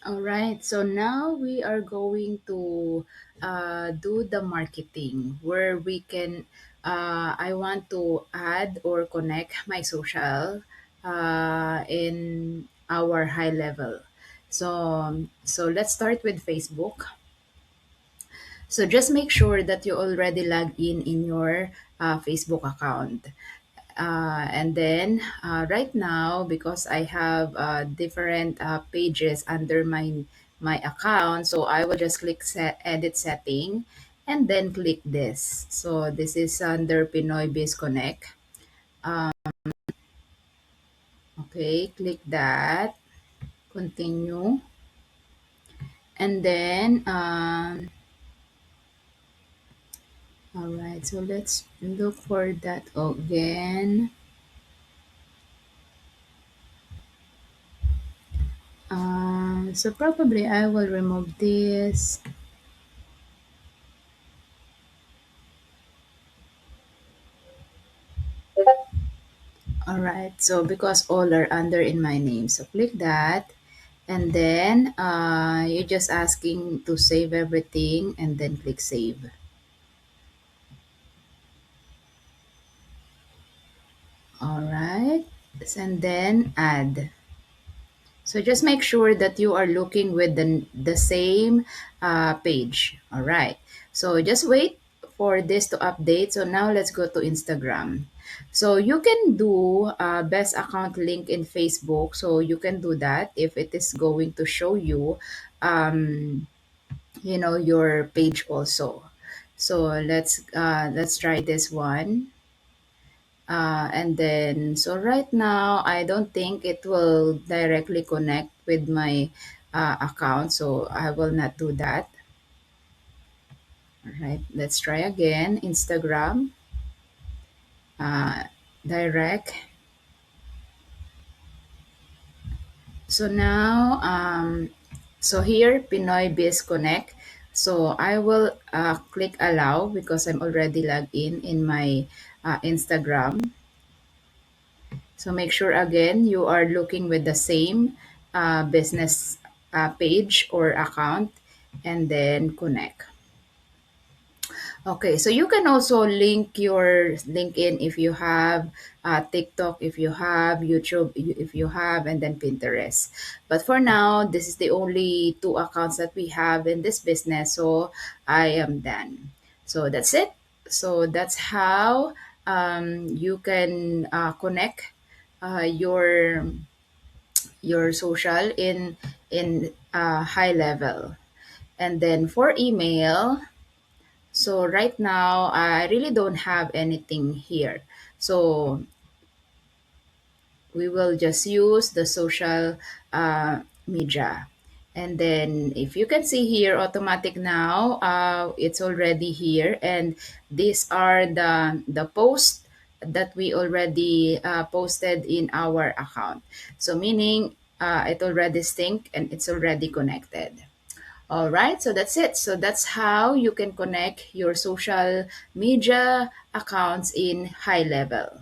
All right, so now we are going to do the marketing where we can. I want to add or connect my social in our high level. So let's start with Facebook. So just make sure that you already log in your Facebook account. And then right now, because I have different pages under my account, so I will just click edit setting and then click this. So this is under Pinoy Biz Connect. Um, okay, click that, continue, and then all right. So let's look for that again. So probably I will remove this. All right, so because all are under in my name, so click that, and then you're just asking to save everything, and then click save. All right, and then add. So just make sure that you are looking with the same page. All right. So just wait for this to update. So now let's go to Instagram. So you can do best account link in Facebook. So you can do that if it is going to show you, your page also. So let's try this one. And then, so right now, I don't think it will directly connect with my account, so I will not do that. All right, let's try again. Instagram, uh, direct. So now, so here, Pinoy Biz Connect. So I will click allow because I'm already logged in my Instagram. So make sure again you are looking with the same business page or account and then connect. Okay, so you can also link your LinkedIn if you have, TikTok if you have, YouTube if you have, and then Pinterest. But for now, this is the only two accounts that we have in this business. So I am done. So that's it. So that's how you can connect your social in high level. And then for email, so right now I really don't have anything here. So we will just use the social media. And then if you can see here, automatic now, it's already here. And these are the posts that we already posted in our account. So meaning it already synced and it's already connected. All right, so that's it. So that's how you can connect your social media accounts in high level.